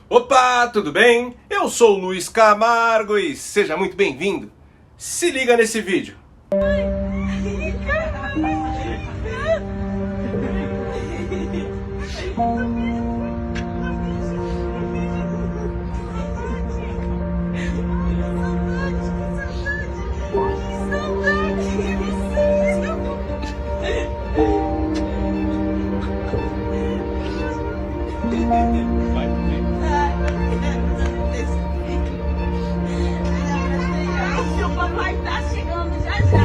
Opa, tudo bem? Eu sou o Luiz Camargo e seja muito bem-vindo. Se liga nesse vídeo. O papai tá chegando já já.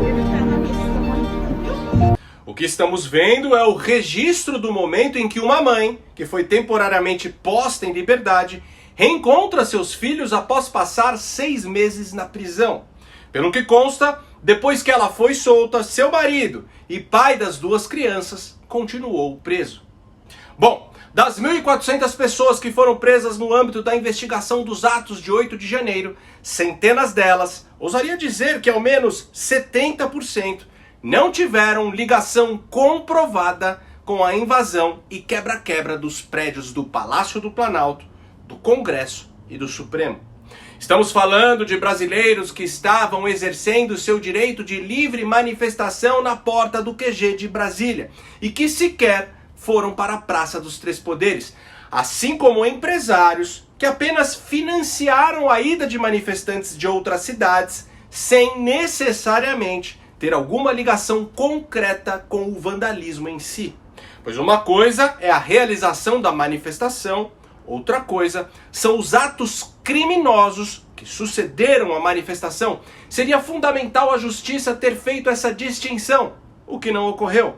Ele tá na missão ainda. O que estamos vendo é o registro do momento em que uma mãe, que foi temporariamente posta em liberdade, reencontra seus filhos após passar 6 meses na prisão. Pelo que consta, depois que ela foi solta, seu marido e pai das 2 crianças continuou preso. Bom, das 1.400 pessoas que foram presas no âmbito da investigação dos atos de 8 de janeiro, centenas delas, ousaria dizer que ao menos 70%, não tiveram ligação comprovada com a invasão e quebra-quebra dos prédios do Palácio do Planalto, do Congresso e do Supremo. Estamos falando de brasileiros que estavam exercendo seu direito de livre manifestação na porta do QG de Brasília e que sequer foram para a Praça dos Três Poderes, assim como empresários que apenas financiaram a ida de manifestantes de outras cidades sem necessariamente ter alguma ligação concreta com o vandalismo em si. Pois uma coisa é a realização da manifestação, outra coisa são os atos criminosos que sucederam à manifestação. Seria fundamental a justiça ter feito essa distinção, o que não ocorreu.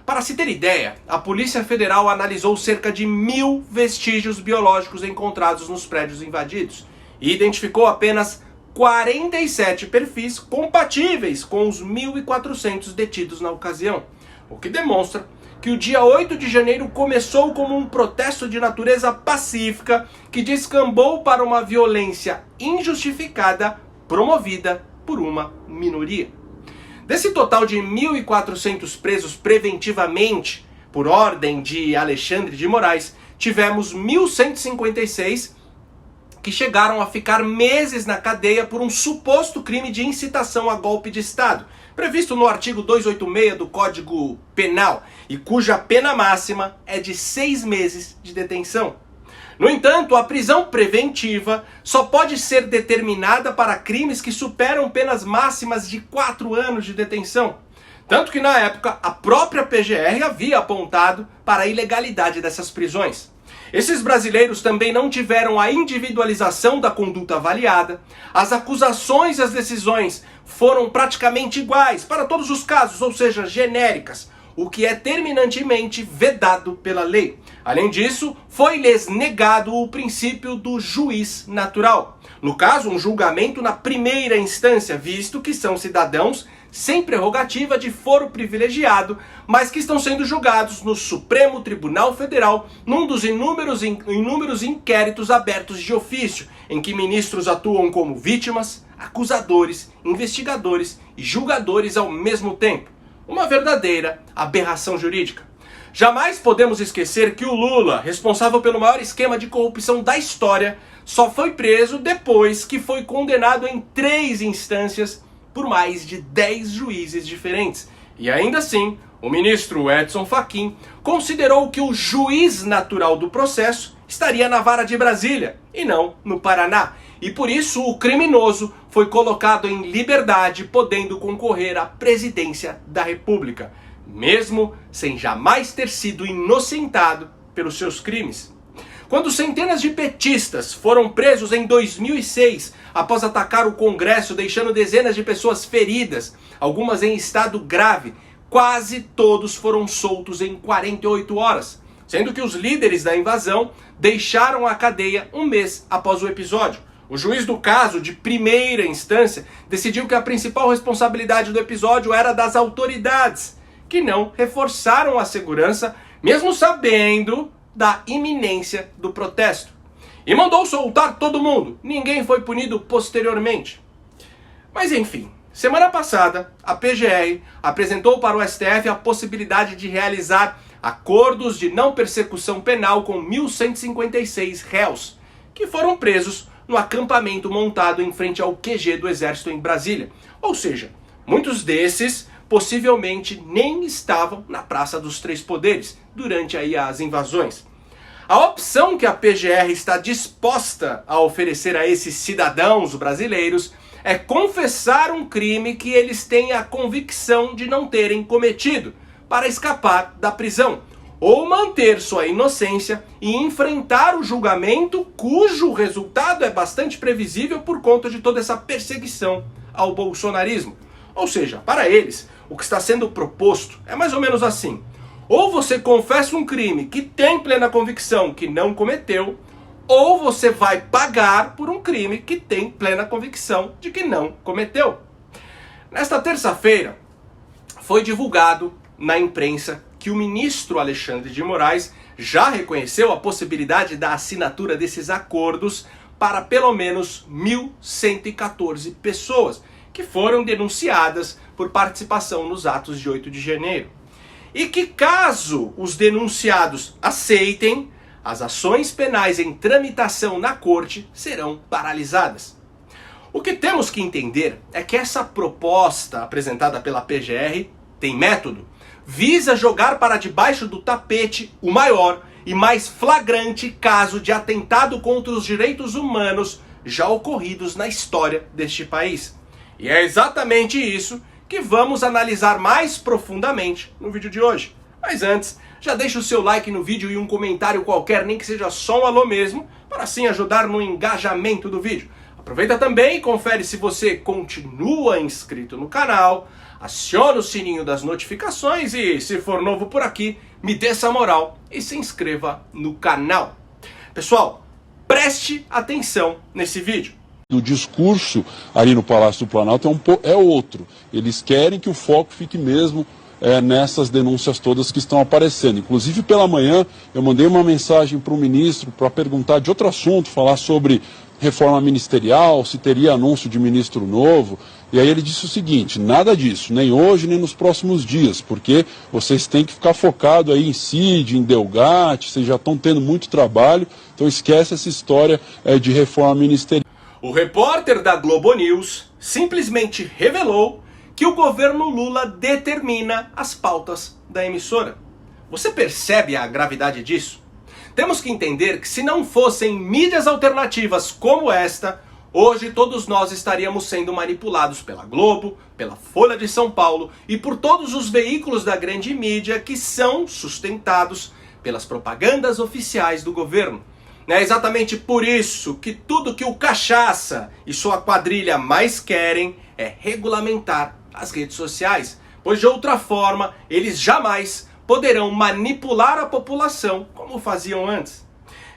Para se ter ideia, a Polícia Federal analisou cerca de 1.000 vestígios biológicos encontrados nos prédios invadidos e identificou apenas 47 perfis compatíveis com os 1.400 detidos na ocasião, o que demonstra que o dia 8 de janeiro começou como um protesto de natureza pacífica que descambou para uma violência injustificada promovida por uma minoria. Desse total de 1.400 presos preventivamente por ordem de Alexandre de Moraes, tivemos 1.156 que chegaram a ficar meses na cadeia por um suposto crime de incitação a golpe de Estado, previsto no artigo 286 do Código Penal, e cuja pena máxima é de 6 meses de detenção. No entanto, a prisão preventiva só pode ser determinada para crimes que superam penas máximas de 4 anos de detenção. Tanto que na época a própria PGR havia apontado para a ilegalidade dessas prisões. Esses brasileiros também não tiveram a individualização da conduta avaliada, as acusações e as decisões foram praticamente iguais para todos os casos, ou seja, genéricas, o que é terminantemente vedado pela lei. Além disso, foi-lhes negado o princípio do juiz natural. No caso, um julgamento na primeira instância, visto que são cidadãos sem prerrogativa de foro privilegiado, mas que estão sendo julgados no Supremo Tribunal Federal, num dos inúmeros inquéritos abertos de ofício, em que ministros atuam como vítimas, acusadores, investigadores e julgadores ao mesmo tempo. Uma verdadeira aberração jurídica. Jamais podemos esquecer que o Lula, responsável pelo maior esquema de corrupção da história, só foi preso depois que foi condenado em 3 instâncias por mais de 10 juízes diferentes. E ainda assim, o ministro Edson Fachin considerou que o juiz natural do processo estaria na vara de Brasília e não no Paraná. E por isso o criminoso foi colocado em liberdade, podendo concorrer à presidência da República, mesmo sem jamais ter sido inocentado pelos seus crimes. Quando centenas de petistas foram presos em 2006 após atacar o Congresso, deixando dezenas de pessoas feridas, algumas em estado grave, quase todos foram soltos em 48 horas, sendo que os líderes da invasão deixaram a cadeia 1 mês após o episódio. O juiz do caso, de primeira instância, decidiu que a principal responsabilidade do episódio era das autoridades, que não reforçaram a segurança, mesmo sabendo da iminência do protesto. E mandou soltar todo mundo. Ninguém foi punido posteriormente. Mas enfim, Semana passada, a PGR apresentou para o STF a possibilidade de realizar acordos de não persecução penal com 1.156 réus, que foram presos no acampamento montado em frente ao QG do Exército em Brasília. Ou seja, muitos desses possivelmente nem estavam na Praça dos Três Poderes durante aí as invasões. A opção que a PGR está disposta a oferecer a esses cidadãos brasileiros é confessar um crime que eles têm a convicção de não terem cometido, para escapar da prisão, ou manter sua inocência e enfrentar o julgamento cujo resultado é bastante previsível por conta de toda essa perseguição ao bolsonarismo. Ou seja, para eles, o que está sendo proposto é mais ou menos assim: ou você confessa um crime que tem plena convicção que não cometeu, ou você vai pagar por um crime que tem plena convicção de que não cometeu. Nesta terça-feira, foi divulgado na imprensa que o ministro Alexandre de Moraes já reconheceu a possibilidade da assinatura desses acordos para pelo menos 1.114 pessoas que foram denunciadas por participação nos atos de 8 de janeiro. E que caso os denunciados aceitem, as ações penais em tramitação na corte serão paralisadas. O que temos que entender é que essa proposta apresentada pela PGR tem método, visa jogar para debaixo do tapete o maior e mais flagrante caso de atentado contra os direitos humanos já ocorridos na história deste país. E é exatamente isso que vamos analisar mais profundamente no vídeo de hoje. Mas antes, já deixa o seu like no vídeo e um comentário qualquer, nem que seja só um alô mesmo, para assim ajudar no engajamento do vídeo. Aproveita também e confere se você continua inscrito no canal, aciona o sininho das notificações e, se for novo por aqui, me dê essa moral e se inscreva no canal. Pessoal, preste atenção nesse vídeo. O discurso ali no Palácio do Planalto é outro. Eles querem que o foco fique mesmo nessas denúncias todas que estão aparecendo. Inclusive, pela manhã, eu mandei uma mensagem para o ministro para perguntar de outro assunto, falar sobre reforma ministerial, se teria anúncio de ministro novo. E aí ele disse o seguinte: nada disso, nem hoje, nem nos próximos dias, porque vocês têm que ficar focado aí em CID, em Delgatti, vocês já estão tendo muito trabalho, então esquece essa história de reforma ministerial. O repórter da Globo News simplesmente revelou que o governo Lula determina as pautas da emissora. Você percebe a gravidade disso? Temos que entender que se não fossem mídias alternativas como esta, hoje todos nós estaríamos sendo manipulados pela Globo, pela Folha de São Paulo e por todos os veículos da grande mídia que são sustentados pelas propagandas oficiais do governo. É exatamente por isso que tudo que o Cachaça e sua quadrilha mais querem é regulamentar as redes sociais, pois de outra forma eles jamais poderão manipular a população como faziam antes.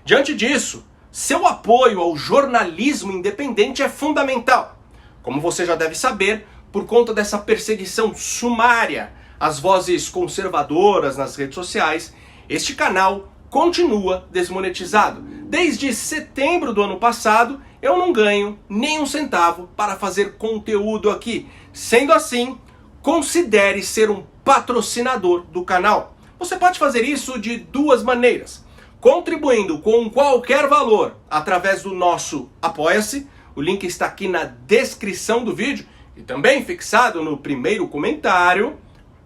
Diante disso, seu apoio ao jornalismo independente é fundamental. Como você já deve saber, por conta dessa perseguição sumária às vozes conservadoras nas redes sociais, este canal continua desmonetizado. Desde setembro do ano passado, eu não ganho nem um centavo para fazer conteúdo aqui. Sendo assim, considere ser um patrocinador do canal. Você pode fazer isso de duas maneiras: contribuindo com qualquer valor através do nosso Apoia-se, o link está aqui na descrição do vídeo e também fixado no primeiro comentário,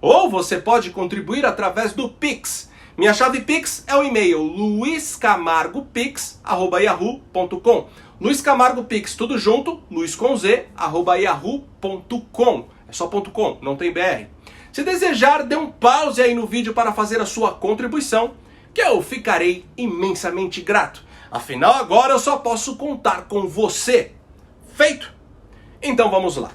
ou você pode contribuir através do Pix. Minha chave Pix é o e-mail luiscamargopix@yahoo.com. Luiz Camargo Pix, tudo junto, luiz com z, @yahoo.com. É só .com, não tem BR. Se desejar, dê um pause aí no vídeo para fazer a sua contribuição, que eu ficarei imensamente grato. Afinal, agora eu só posso contar com você. Feito? Então vamos lá.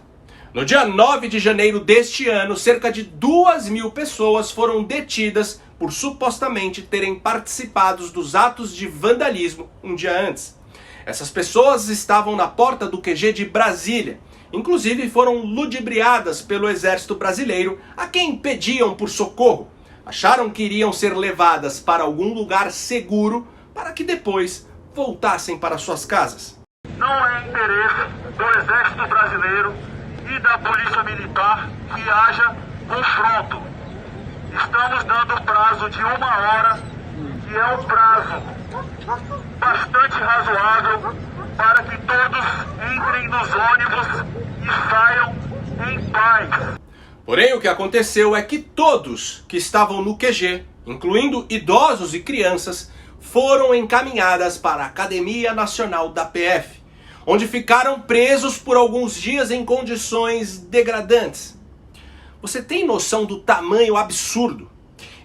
No dia 9 de janeiro deste ano, cerca de 2.000 pessoas foram detidas por supostamente terem participado dos atos de vandalismo um dia antes. Essas pessoas estavam na porta do QG de Brasília. Inclusive foram ludibriadas pelo exército brasileiro, a quem pediam por socorro. Acharam que iriam ser levadas para algum lugar seguro para que depois voltassem para suas casas. Não é interesse do exército brasileiro e da Polícia Militar que haja confronto. Estamos dando prazo de 1 hora, que é um prazo bastante razoável para que todos entrem nos ônibus e saiam em paz. Porém, o que aconteceu é que todos que estavam no QG, incluindo idosos e crianças, foram encaminhadas para a Academia Nacional da PF, onde ficaram presos por alguns dias em condições degradantes. Você tem noção do tamanho absurdo?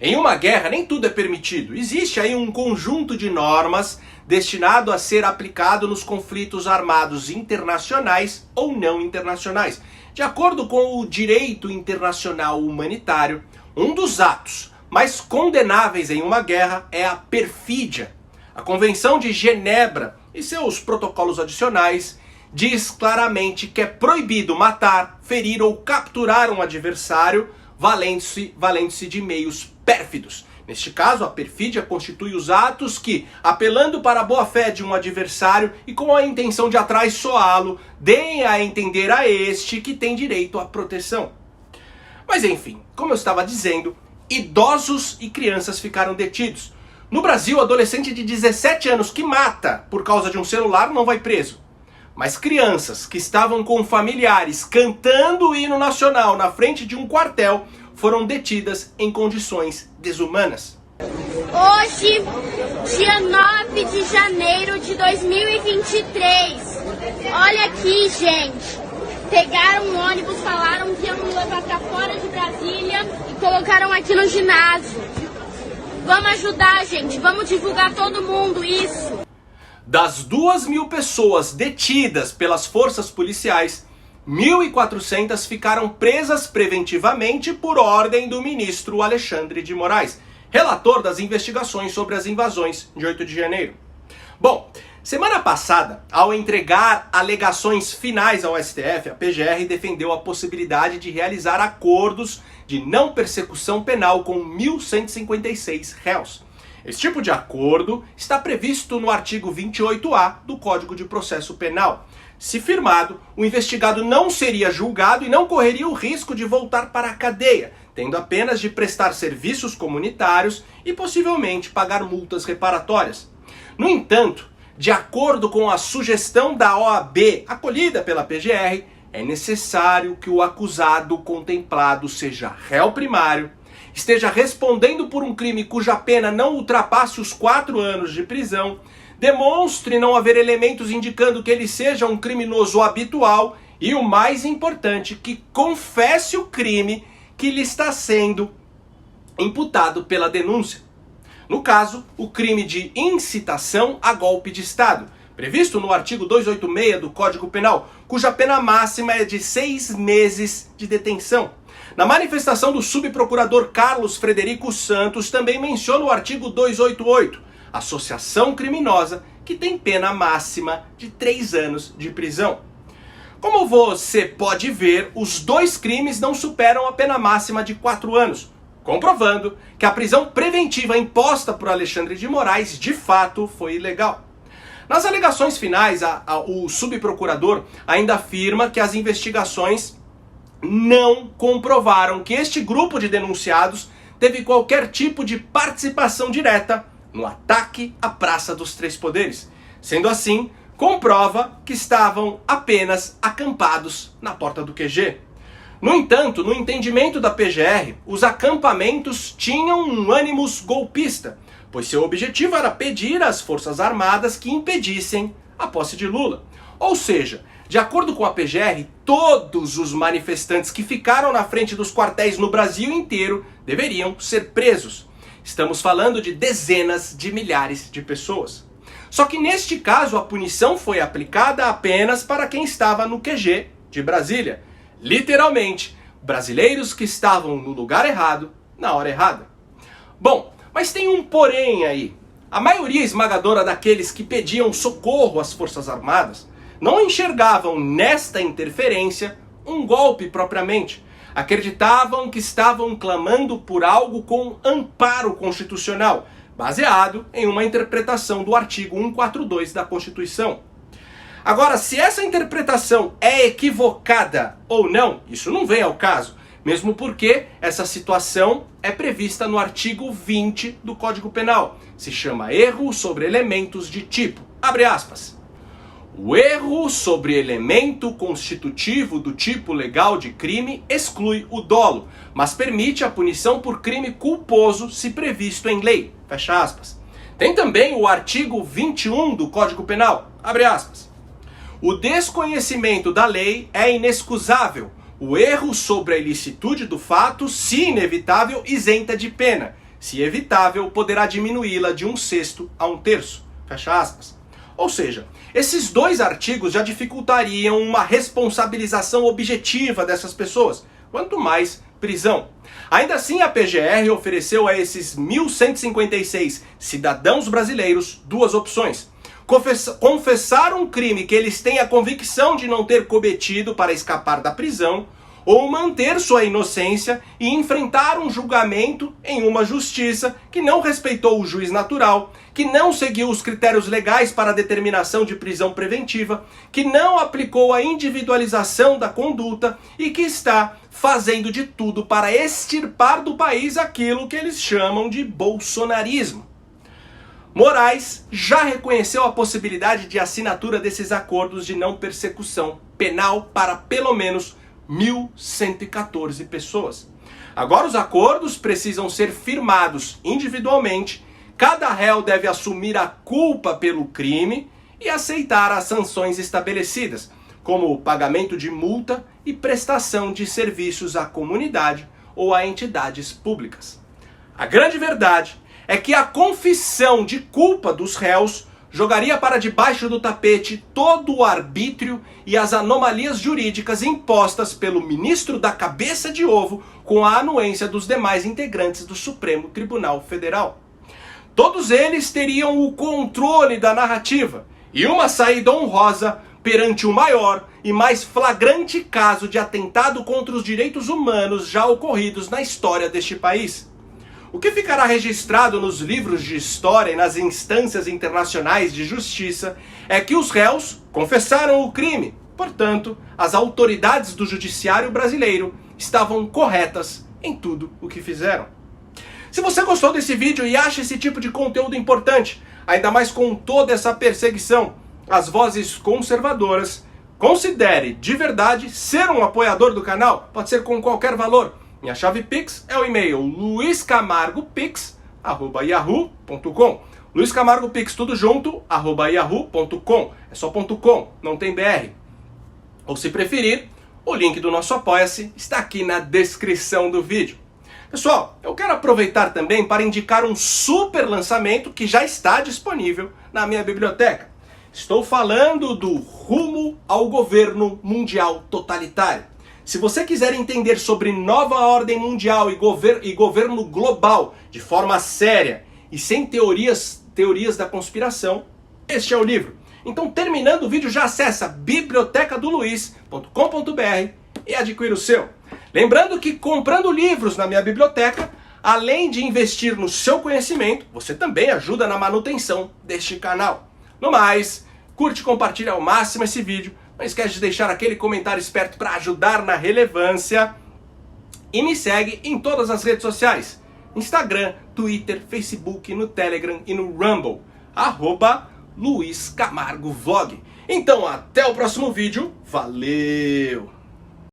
Em uma guerra nem tudo é permitido. Existe aí um conjunto de normas destinado a ser aplicado nos conflitos armados internacionais ou não internacionais. De acordo com o direito internacional humanitário, um dos atos mais condenáveis em uma guerra é a perfídia. A Convenção de Genebra e seus protocolos adicionais diz claramente que é proibido matar, ferir ou capturar um adversário valendo-se de meios pérfidos. Neste caso, a perfídia constitui os atos que, apelando para a boa-fé de um adversário e com a intenção de atraiçoá-lo, deem a entender a este que tem direito à proteção. Mas enfim, como eu estava dizendo, idosos e crianças ficaram detidos. No Brasil, adolescente de 17 anos que mata por causa de um celular não vai preso. Mas crianças que estavam com familiares cantando o hino nacional na frente de um quartel foram detidas em condições desumanas. Hoje, dia 9 de janeiro de 2023. Olha aqui, gente. Pegaram um ônibus, falaram que iam me levar para fora de Brasília e colocaram aqui no ginásio. Vamos ajudar, gente. Vamos divulgar todo mundo isso. Das 2.000 pessoas detidas pelas forças policiais, 1.400 ficaram presas preventivamente por ordem do ministro Alexandre de Moraes, relator das investigações sobre as invasões de 8 de janeiro. Bom, semana passada, ao entregar alegações finais ao STF, a PGR defendeu a possibilidade de realizar acordos de não persecução penal com 1.156 réus. Esse tipo de acordo está previsto no artigo 28A do Código de Processo Penal. Se firmado, o investigado não seria julgado e não correria o risco de voltar para a cadeia, tendo apenas de prestar serviços comunitários e possivelmente pagar multas reparatórias. No entanto, de acordo com a sugestão da OAB acolhida pela PGR, é necessário que o acusado contemplado seja réu primário, esteja respondendo por um crime cuja pena não ultrapasse os 4 anos de prisão, demonstre não haver elementos indicando que ele seja um criminoso habitual e, o mais importante, que confesse o crime que lhe está sendo imputado pela denúncia. No caso, o crime de incitação a golpe de Estado, previsto no artigo 286 do Código Penal, cuja pena máxima é de 6 meses de detenção. Na manifestação do subprocurador Carlos Frederico Santos, também menciona o artigo 288, associação criminosa, que tem pena máxima de 3 anos de prisão. Como você pode ver, os dois crimes não superam a pena máxima de 4 anos, comprovando que a prisão preventiva imposta por Alexandre de Moraes de fato foi ilegal. Nas alegações finais, o subprocurador ainda afirma que as investigações não comprovaram que este grupo de denunciados teve qualquer tipo de participação direta no ataque à Praça dos Três Poderes. Sendo assim, comprova que estavam apenas acampados na porta do QG. No entanto, no entendimento da PGR, os acampamentos tinham um ânimos golpista, pois seu objetivo era pedir às Forças Armadas que impedissem a posse de Lula. Ou seja, de acordo com a PGR, todos os manifestantes que ficaram na frente dos quartéis no Brasil inteiro deveriam ser presos. Estamos falando de dezenas de milhares de pessoas. Só que neste caso a punição foi aplicada apenas para quem estava no QG de Brasília. Literalmente, brasileiros que estavam no lugar errado, na hora errada. Bom, mas tem um porém aí. A maioria esmagadora daqueles que pediam socorro às Forças Armadas não enxergavam nesta interferência um golpe propriamente. Acreditavam que estavam clamando por algo com amparo constitucional, baseado em uma interpretação do artigo 142 da Constituição. Agora, se essa interpretação é equivocada ou não, isso não vem ao caso, mesmo porque essa situação é prevista no artigo 20 do Código Penal. Se chama erro sobre elementos de tipo. Abre aspas. O erro sobre elemento constitutivo do tipo legal de crime exclui o dolo, mas permite a punição por crime culposo se previsto em lei. Fecha aspas. Tem também o artigo 21 do Código Penal. Abre aspas. O desconhecimento da lei é inexcusável. O erro sobre a ilicitude do fato, se inevitável, isenta de pena. Se evitável, poderá diminuí-la de 1/6 a 1/3. Fecha aspas. Ou seja, esses dois artigos já dificultariam uma responsabilização objetiva dessas pessoas, quanto mais prisão. Ainda assim, a PGR ofereceu a esses 1.156 cidadãos brasileiros duas opções. Confessar um crime que eles têm a convicção de não ter cometido para escapar da prisão, ou manter sua inocência e enfrentar um julgamento em uma justiça que não respeitou o juiz natural, que não seguiu os critérios legais para a determinação de prisão preventiva, que não aplicou a individualização da conduta e que está fazendo de tudo para extirpar do país aquilo que eles chamam de bolsonarismo. Moraes já reconheceu a possibilidade de assinatura desses acordos de não persecução penal para pelo menos 1.114 pessoas. Agora os acordos precisam ser firmados individualmente, cada réu deve assumir a culpa pelo crime e aceitar as sanções estabelecidas, como o pagamento de multa e prestação de serviços à comunidade ou a entidades públicas. A grande verdade é que a confissão de culpa dos réus jogaria para debaixo do tapete todo o arbítrio e as anomalias jurídicas impostas pelo ministro da cabeça de ovo com a anuência dos demais integrantes do Supremo Tribunal Federal. Todos eles teriam o controle da narrativa e uma saída honrosa perante o maior e mais flagrante caso de atentado contra os direitos humanos já ocorridos na história deste país. O que ficará registrado nos livros de história e nas instâncias internacionais de justiça é que os réus confessaram o crime. Portanto, as autoridades do judiciário brasileiro estavam corretas em tudo o que fizeram. Se você gostou desse vídeo e acha esse tipo de conteúdo importante, ainda mais com toda essa perseguição às vozes conservadoras, considere de verdade ser um apoiador do canal. Pode ser com qualquer valor. Minha chave Pix é o e-mail luiscamargopix@yahoo.com. Luiz Camargo Pix, tudo junto, @yahoo.com. É só .com, não tem BR. Ou se preferir, o link do nosso Apoia-se está aqui na descrição do vídeo. Pessoal, eu quero aproveitar também para indicar um super lançamento que já está disponível na minha biblioteca. Estou falando do Rumo ao Governo Mundial Totalitário. Se você quiser entender sobre nova ordem mundial e governo global de forma séria e sem teorias da conspiração, este é o livro. Então, terminando o vídeo, já acessa bibliotecadoluiz.com.br e adquira o seu. Lembrando que comprando livros na minha biblioteca, além de investir no seu conhecimento, você também ajuda na manutenção deste canal. No mais, curte e compartilha ao máximo esse vídeo. Não esquece de deixar aquele comentário esperto para ajudar na relevância. E me segue em todas as redes sociais. Instagram, Twitter, Facebook, no Telegram e no Rumble. @LuizCamargoVlog. Então até o próximo vídeo. Valeu!